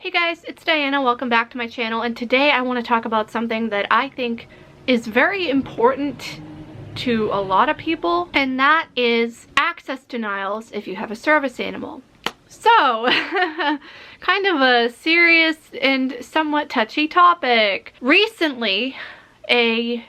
Hey guys, it's Diana. Welcome back to my channel, and today I want to talk about something that I think is very important to a lot of people, and that is access denials if you have a service animal. So, kind of a serious and somewhat touchy topic. Recently, a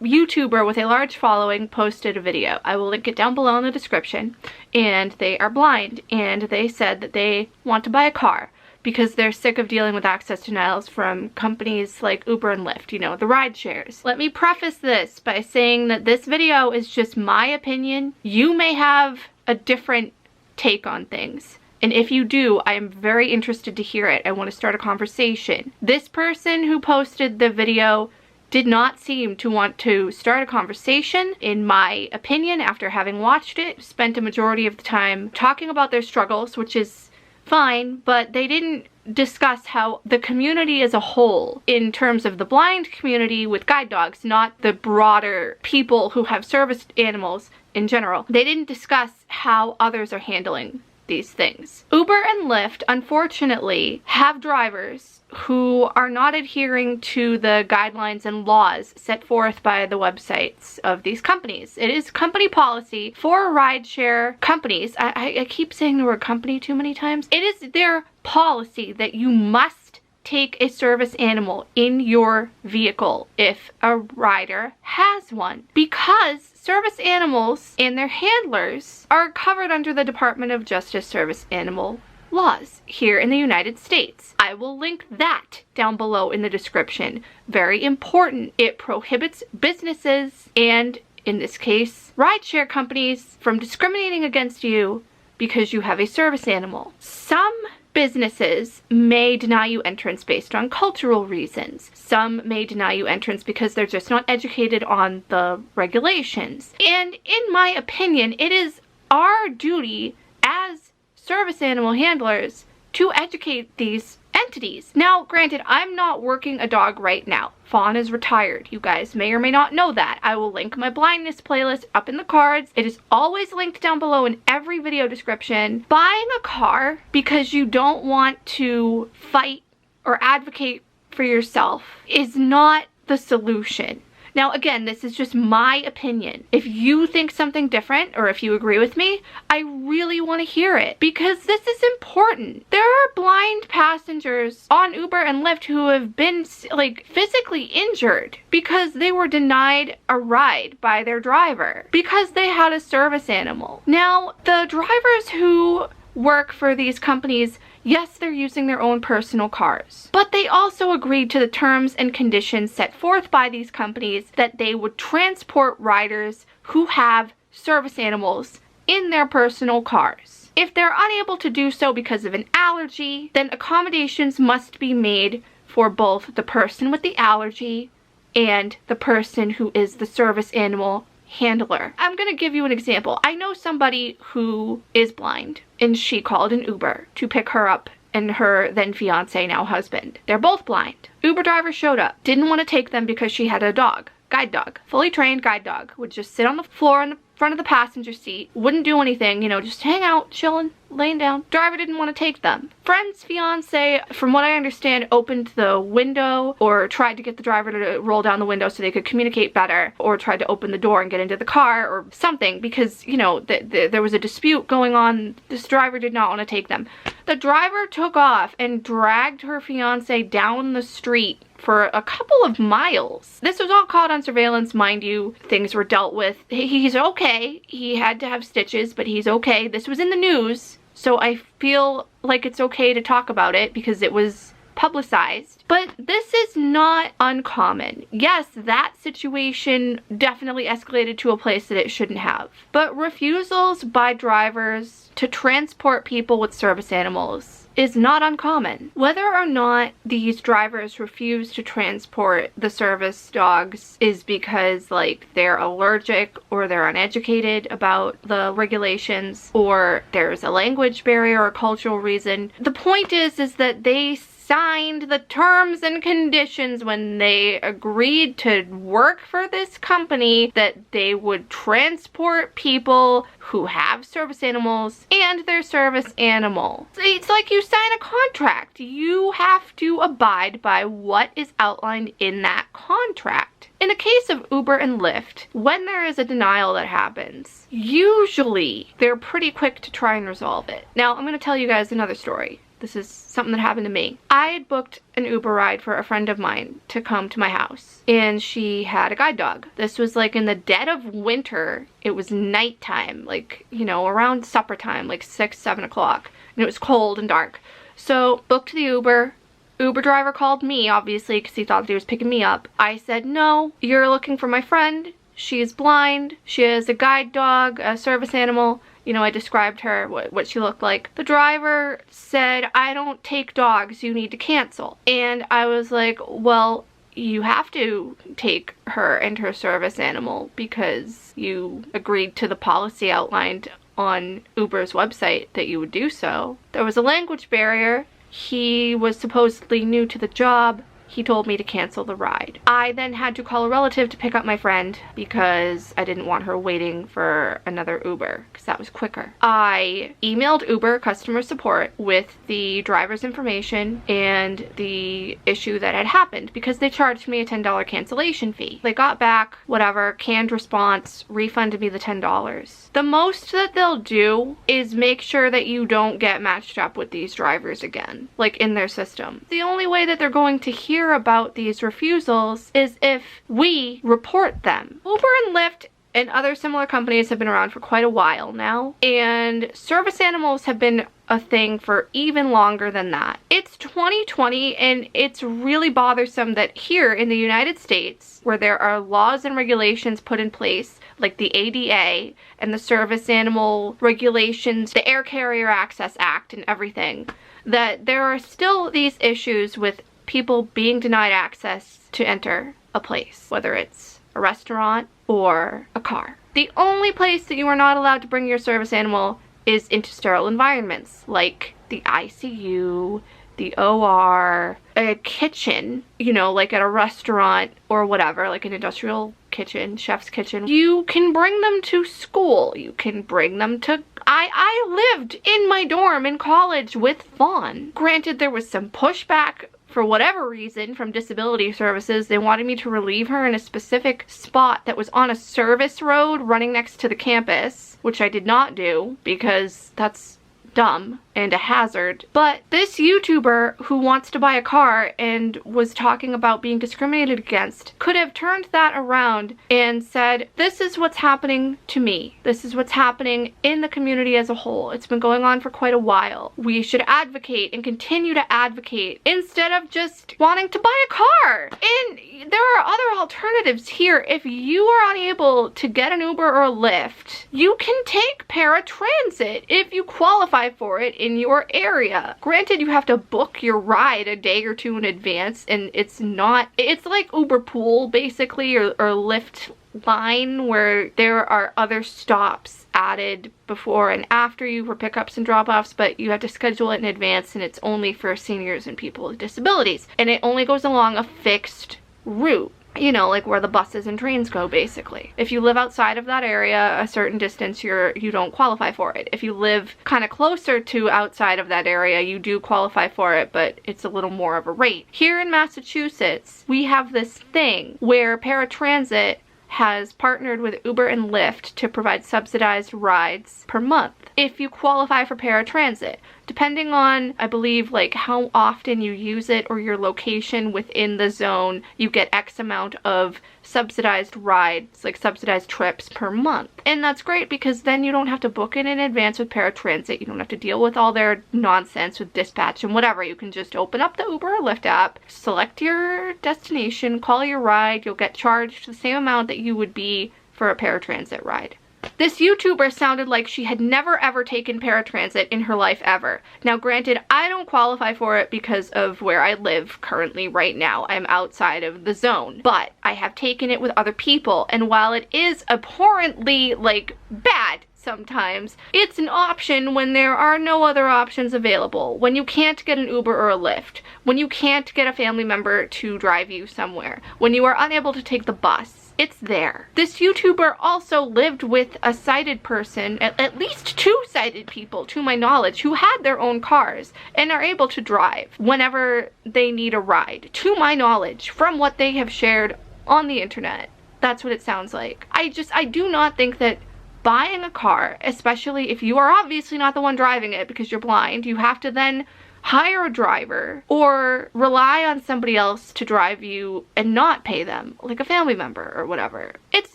YouTuber with a large following posted a video. I will link it down below in the description, and they are blind, and they said that they want to buy a car because they're sick of dealing with access denials from companies like Uber and Lyft, you know, the ride shares. Let me preface this by saying that this video is just my opinion. You may have a different take on things, and if you do, I am very interested to hear it. I want to start a conversation. This person who posted the video did not seem to want to start a conversation, in my opinion, after having watched it. Spent a majority of the time talking about their struggles, which is fine, but they didn't discuss how the community as a whole, in terms of the blind community with guide dogs, not the broader people who have service animals in general, they didn't discuss how others are handling these things. Uber and Lyft, unfortunately, have drivers who are not adhering to the guidelines and laws set forth by the websites of these companies. It is company policy for rideshare companies. I keep saying the word company too many times. It is their policy that you must take a service animal in your vehicle if a rider has one, because service animals and their handlers are covered under the Department of Justice service animal laws here in the United States. I will link that down below in the description. Very important. It prohibits businesses, and in this case, rideshare companies, from discriminating against you because you have a service animal. Some businesses may deny you entrance based on cultural reasons. Some may deny you entrance because they're just not educated on the regulations. And in my opinion, it is our duty as service animal handlers to educate these entities. Now, granted, I'm not working a dog right now. Fawn is retired. You guys may or may not know that. I will link my blindness playlist up in the cards. It is always linked down below in every video description. Buying a car because you don't want to fight or advocate for yourself is not the solution. Now, again, this is just my opinion. If you think something different, or if you agree with me, I really want to hear it, because this is important. There are blind passengers on Uber and Lyft who have been, like, physically injured because they were denied a ride by their driver because they had a service animal. Now, the drivers who work for these companies, yes, they're using their own personal cars, but they also agreed to the terms and conditions set forth by these companies that they would transport riders who have service animals in their personal cars. If they're unable to do so because of an allergy, then accommodations must be made for both the person with the allergy and the person who is the service animal handler. I'm gonna give you an example. I know somebody who is blind, and she called an Uber to pick her up and her then fiance, now husband. They're both blind. Uber driver showed up, didn't want to take them because she had a dog, guide dog, fully trained guide dog, would just sit on the floor in the front of the passenger seat, wouldn't do anything, you know, just hang out, chilling, laying down. Driver didn't want to take them. Friend's fiance, from what I understand, opened the window or tried to get the driver to roll down the window so they could communicate better, or tried to open the door and get into the car or something, because, you know, there was a dispute going on. This driver did not want to take them. The driver took off and dragged her fiance down the street for a couple of miles. This was all caught on surveillance, mind you. Things were dealt with. He's okay. He had to have stitches, but he's okay. This was in the news, so I feel like it's okay to talk about it because it was publicized. But this is not uncommon. Yes, that situation definitely escalated to a place that it shouldn't have. But refusals by drivers to transport people with service animals is not uncommon. Whether or not these drivers refuse to transport the service dogs is because, like, they're allergic or they're uneducated about the regulations, or there's a language barrier or cultural reason. The point is that they signed the terms and conditions when they agreed to work for this company that they would transport people who have service animals and their service animal. It's like you sign a contract. You have to abide by what is outlined in that contract. In the case of Uber and Lyft, when there is a denial that happens, usually they're pretty quick to try and resolve it. Now, I'm going to tell you guys another story. This is something that happened to me. I had booked an Uber ride for a friend of mine to come to my house, and she had a guide dog. This was like in the dead of winter. It was nighttime, like, you know, around supper time, like 6, 7 o'clock, and it was cold and dark. So booked the Uber. Uber driver called me, obviously, because he thought that he was picking me up. I said, no, you're looking for my friend. She is blind. She has a guide dog, a service animal. You know, I described her, what she looked like. The driver said, I don't take dogs, you need to cancel. And I was like, well, you have to take her and her service animal because you agreed to the policy outlined on Uber's website that you would do so. There was a language barrier. He was supposedly new to the job. He told me to cancel the ride. I then had to call a relative to pick up my friend because I didn't want her waiting for another Uber because that was quicker. I emailed Uber customer support with the driver's information and the issue that had happened because they charged me a $10 cancellation fee. They got back, whatever, canned response, refunded me the $10. The most that they'll do is make sure that you don't get matched up with these drivers again, like in their system. The only way that they're going to hear about these refusals is if we report them. Uber and Lyft and other similar companies have been around for quite a while now, and service animals have been a thing for even longer than that. It's 2020, and it's really bothersome that here in the United States, where there are laws and regulations put in place like the ADA and the Service Animal Regulations, the Air Carrier Access Act and everything, that there are still these issues with people being denied access to enter a place, whether it's a restaurant or a car. The only place that you are not allowed to bring your service animal is into sterile environments, like the ICU, the OR, a kitchen, you know, like at a restaurant or whatever, like an industrial kitchen, chef's kitchen. You can bring them to school. You can bring them to... I lived in my dorm in college with Fawn. Granted, there was some pushback for whatever reason from disability services. They wanted me to relieve her in a specific spot that was on a service road running next to the campus, which I did not do because that's dumb and a hazard. But this YouTuber who wants to buy a car and was talking about being discriminated against could have turned that around and said, this is what's happening to me. This is what's happening in the community as a whole. It's been going on for quite a while. We should advocate and continue to advocate instead of just wanting to buy a car. And there are other alternatives here. If you are unable to get an Uber or a Lyft, you can take paratransit if you qualify for it in your area. Granted, you have to book your ride a day or two in advance, and it's like Uber Pool basically, or Lyft Line, where there are other stops added before and after you for pickups and drop-offs, but you have to schedule it in advance, and it's only for seniors and people with disabilities, and it only goes along a fixed route. You know, like where the buses and trains go, basically. If you live outside of that area a certain distance, you don't qualify for it. If you live kind of closer to outside of that area, you do qualify for it, but it's a little more of a rate. Here in Massachusetts, we have this thing where paratransit has partnered with Uber and Lyft to provide subsidized rides per month if you qualify for paratransit. Depending on, I believe, like how often you use it or your location within the zone, you get X amount of subsidized rides, like subsidized trips per month. And that's great because then you don't have to book it in advance with paratransit. You don't have to deal with all their nonsense with dispatch and whatever. You can just open up the Uber or Lyft app, select your destination, call your ride. You'll get charged the same amount that you would be for a paratransit ride. This YouTuber sounded like she had never ever taken paratransit in her life ever. Now granted, I don't qualify for it because of where I live currently right now. I'm outside of the zone. But I have taken it with other people, and while it is abhorrently, like, bad, sometimes. It's an option when there are no other options available. When you can't get an Uber or a Lyft. When you can't get a family member to drive you somewhere. When you are unable to take the bus. It's there. This YouTuber also lived with a sighted person, at least 2 sighted people to my knowledge, who had their own cars and are able to drive whenever they need a ride, to my knowledge, from what they have shared on the internet. That's what it sounds like. I do not think that buying a car, especially if you are obviously not the one driving it because you're blind, you have to then hire a driver or rely on somebody else to drive you and not pay them, like a family member or whatever. It's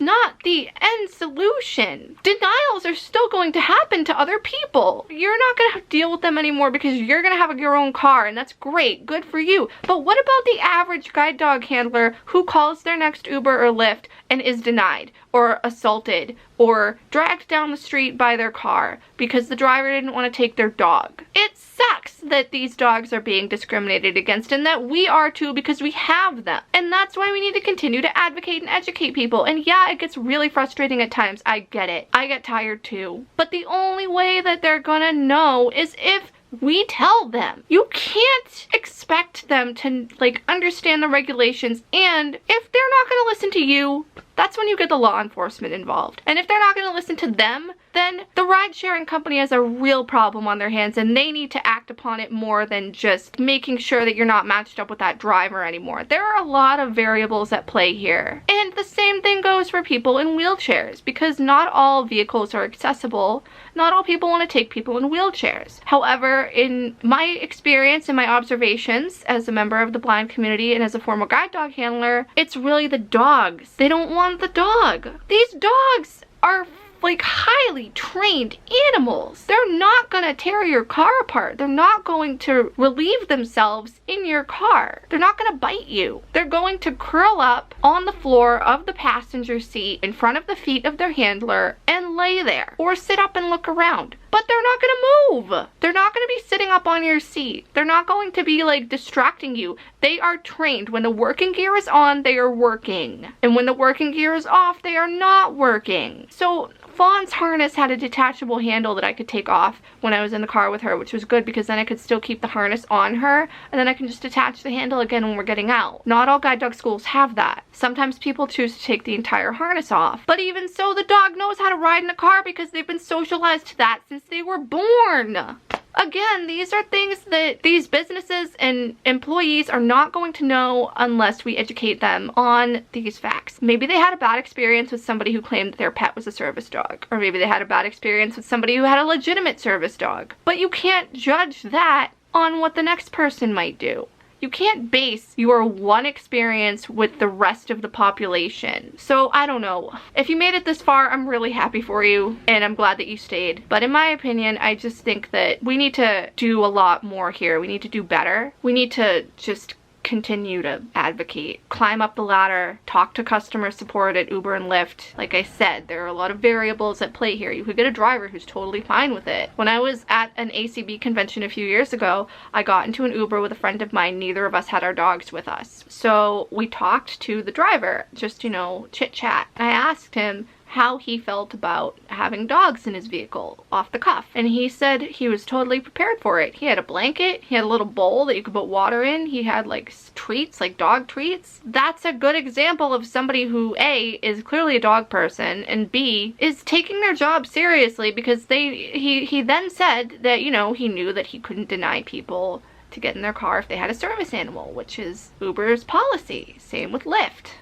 not the end solution. Denials are still going to happen to other people. You're not going to have to deal with them anymore because you're going to have your own car, and that's great. Good for you. But what about the average guide dog handler who calls their next Uber or Lyft and is denied or assaulted or dragged down the street by their car because the driver didn't want to take their dog? It sucks that these dogs are being discriminated against, and that we are too because we have them. And that's why we need to continue to advocate and educate people. And yeah, it gets really frustrating at times. I get it. I get tired too. But the only way that they're gonna know is if we tell them. You can't expect them to like understand the regulations, and if they're not gonna listen to you, that's when you get the law enforcement involved. And if they're not gonna listen to them, then the ride-sharing company has a real problem on their hands, and they need to act upon it more than just making sure that you're not matched up with that driver anymore. There are a lot of variables at play here. And the same thing goes for people in wheelchairs, because not all vehicles are accessible. Not all people want to take people in wheelchairs. However, in my experience and my observations as a member of the blind community and as a former guide dog handler, it's really the dogs. They don't want the dog. These dogs are like highly trained animals. They're not gonna tear your car apart. They're not going to relieve themselves in your car. They're not gonna bite you. They're going to curl up on the floor of the passenger seat in front of the feet of their handler and lay there, or sit up and look around. But they're not gonna move. They're not gonna be sitting up on your seat. They're not going to be like distracting you. They are trained. When the working gear is on, they are working. And when the working gear is off, they are not working. So Fawn's harness had a detachable handle that I could take off when I was in the car with her, which was good because then I could still keep the harness on her, and then I can just detach the handle again when we're getting out. Not all guide dog schools have that. Sometimes people choose to take the entire harness off. But even so, the dog knows how to ride in a car because they've been socialized to that since they were born. Again, these are things that these businesses and employees are not going to know unless we educate them on these facts. Maybe they had a bad experience with somebody who claimed that their pet was a service dog. Or maybe they had a bad experience with somebody who had a legitimate service dog. But you can't judge that on what the next person might do. You can't base your one experience with the rest of the population. So I don't know. If you made it this far, I'm really happy for you and I'm glad that you stayed. But in my opinion, I just think that we need to do a lot more here. We need to do better. We need to just continue to advocate, climb up the ladder, talk to customer support at Uber and Lyft. Like I said, there are a lot of variables at play here. You could get a driver who's totally fine with it. When I was at an ACB convention a few years ago, I got into an Uber with a friend of mine. Neither of us had our dogs with us. So we talked to the driver, just, you know, chit chat. I asked him how he felt about having dogs in his vehicle off the cuff, and he said he was totally prepared for it. He had a blanket, he had a little bowl that you could put water in, he had like treats, like dog treats. That's a good example of somebody who A, is clearly a dog person, and B, is taking their job seriously, because he then said that, you know, he knew that he couldn't deny people to get in their car if they had a service animal, which is Uber's policy. Same with Lyft.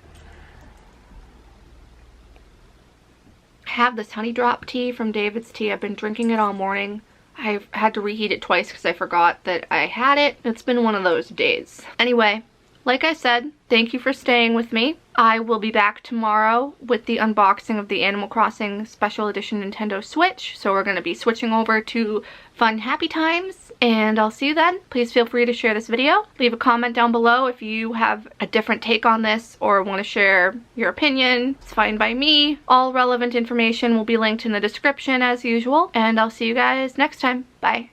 Have this honey drop tea from David's Tea. I've been drinking it all morning. I've had to reheat it twice because I forgot that I had it. It's been one of those days. Anyway, like I said, thank you for staying with me. I will be back tomorrow with the unboxing of the Animal Crossing Special Edition Nintendo Switch. So we're going to be switching over to fun happy times, and I'll see you then. Please feel free to share this video. Leave a comment down below if you have a different take on this or want to share your opinion. It's fine by me. All relevant information will be linked in the description as usual, and I'll see you guys next time. Bye.